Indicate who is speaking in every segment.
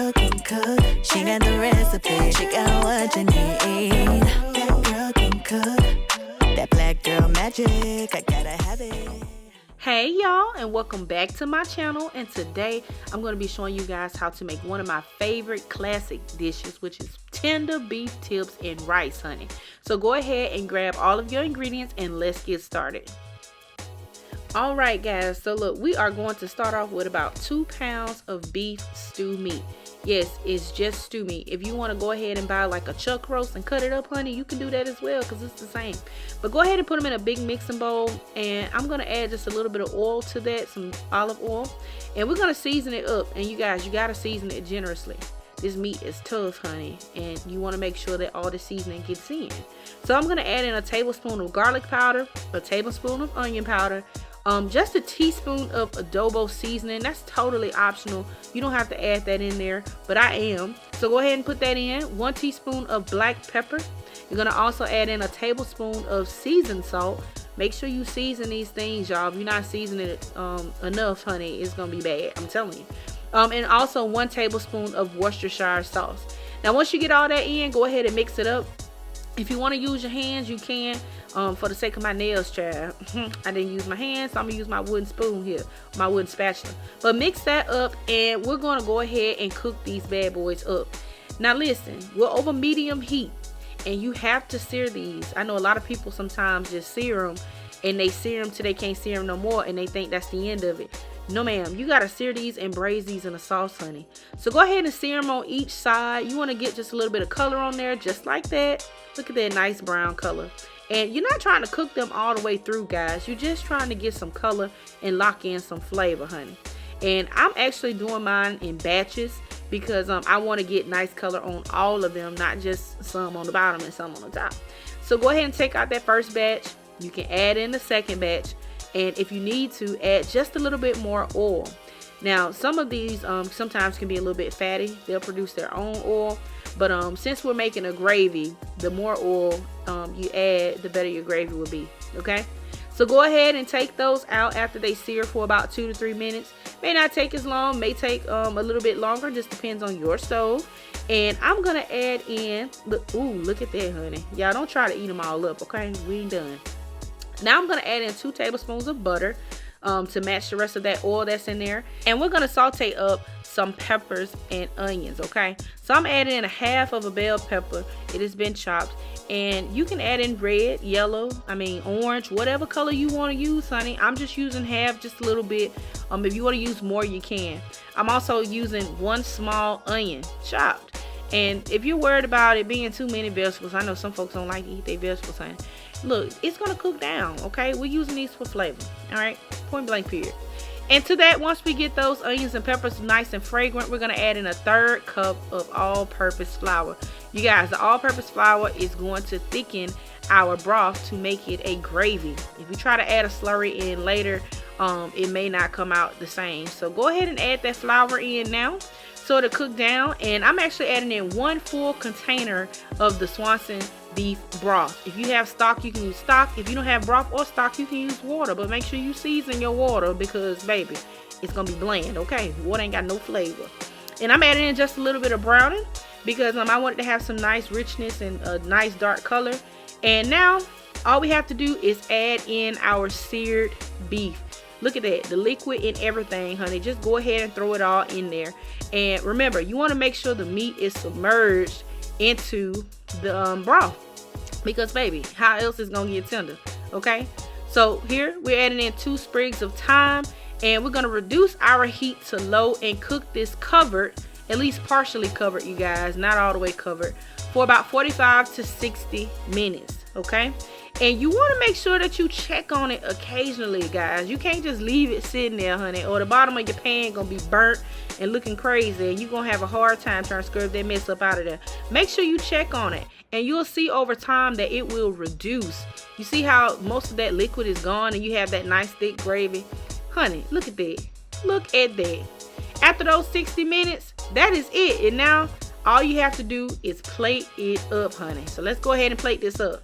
Speaker 1: girl can cook. She got the recipe. She got what you need. That girl can cook. That black girl magic. I gotta have it.
Speaker 2: Hey y'all, and welcome back to my channel. And today I'm going to be showing you guys how to make one of my favorite classic dishes, which is tender beef tips and rice, honey. So go ahead and grab all of your ingredients and let's get started. Alright guys, so look, we are going to start off with about 2 pounds of beef stew meat. Yes, it's just stew meat. If you want to go ahead and buy like a chuck roast and cut it up, honey, you can do that as well because it's the same. But go ahead and put them in a big mixing bowl, and I'm going to add just a little bit of oil to that, some olive oil, and we're going to season it up. And you guys, you got to season it generously. This meat is tough, honey, and you want to make sure that all the seasoning gets in. So I'm going to add in a tablespoon of garlic powder, a tablespoon of onion powder, just a teaspoon of adobo seasoning. That's totally optional. You don't have to add that in there, but I am. So go ahead and put that in. 1 teaspoon of black pepper. You're going to also add in a tablespoon of seasoned salt. Make sure you season these things, y'all. If you're not seasoning it enough, honey, it's going to be bad. I'm telling you. And also 1 tablespoon of Worcestershire sauce. Now, once you get all that in, go ahead and mix it up. If you want to use your hands, you can. For the sake of my nails, child, I didn't use my hands, so I'm gonna use my wooden spoon here, my wooden spatula. But mix that up, and we're gonna go ahead and cook these bad boys up. Now listen, we're over medium heat, and you have to sear these. I know a lot of people sometimes just sear them, and they sear them till they can't sear them no more, and they think that's the end of it. No ma'am, you gotta sear these and braise these in a sauce, honey. So go ahead and sear them on each side. You want to get just a little bit of color on there, just like that. Look at that nice brown color. And you're not trying to cook them all the way through, guys. You're just trying to get some color and lock in some flavor, honey. And I'm actually doing mine in batches because I want to get nice color on all of them, not just some on the bottom and some on the top. So go ahead and take out that first batch. You can add in the second batch, and if you need to, add just a little bit more oil. Now, some of these sometimes can be a little bit fatty. They'll produce their own oil. But since we're making a gravy, the more oil you add, the better your gravy will be. Okay? So go ahead and take those out after they sear for about 2 to 3 minutes. May not take as long. May take a little bit longer. Just depends on your stove. And I'm going to add in, look at that, honey. Y'all don't try to eat them all up, okay? We ain't done. Now I'm going to add in 2 tablespoons of butter to match the rest of that oil that's in there. And we're going to saute up some peppers and onions, okay? So I'm adding in 1/2 of a bell pepper. It has been chopped. And you can add in red, yellow, orange, whatever color you want to use, honey. I'm just using half, just a little bit. If you want to use more, you can. I'm also using 1 small onion, chopped. And if you're worried about it being too many vegetables, I know some folks don't like to eat their vegetables, honey. Look, it's going to cook down, okay? We're using these for flavor, all right? Point blank period. And to that, once we get those onions and peppers nice and fragrant, we're going to add in 1/3 cup of all-purpose flour. You guys, the all-purpose flour is going to thicken our broth to make it a gravy. If you try to add a slurry in later, it may not come out the same. So go ahead and add that flour in now so it'll cook down. And I'm actually adding in 1 full container of the Swanson beef broth. If you have stock, you can use stock. If you don't have broth or stock, you can use water, but make sure you season your water because baby, it's gonna be bland, okay? Water ain't got no flavor. And I'm adding in just a little bit of browning because I want it to have some nice richness and a nice dark color. And now all we have to do is add in our seared beef. Look at that, the liquid and everything, honey. Just go ahead and throw it all in there. And remember, you want to make sure the meat is submerged into the broth, because baby, how else is gonna get tender? Okay, so here we're adding in 2 sprigs of thyme, and we're gonna reduce our heat to low and cook this covered, at least partially covered, you guys, not all the way covered, for about 45 to 60 minutes. Okay, and you want to make sure that you check on it occasionally, guys. You can't just leave it sitting there, honey, or the bottom of your pan gonna be burnt and looking crazy, and you're gonna have a hard time trying to scrub that mess up out of there. Make sure you check on it, and you'll see over time that it will reduce. You see how most of that liquid is gone and you have that nice thick gravy? Honey, look at that. Look at that. After those 60 minutes, that is it. And now all you have to do is plate it up, honey. So let's go ahead and plate this up.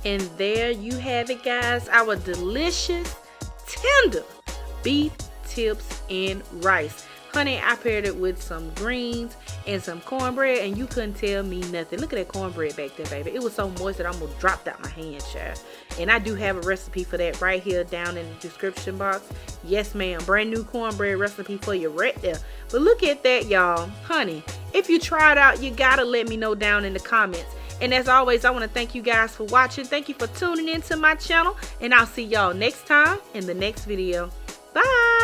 Speaker 2: And there you have it, guys, our delicious tender beef tips and rice. Honey, I paired it with some greens and some cornbread, and you couldn't tell me nothing. Look at that cornbread back there, baby. It was so moist that I almost dropped out my hand, child. And I do have a recipe for that right here down in the description box. Yes, ma'am. Brand new cornbread recipe for you right there. But look at that, y'all. Honey, if you try it out, you gotta let me know down in the comments. And as always, I want to thank you guys for watching. Thank you for tuning into my channel. And I'll see y'all next time in the next video. Bye.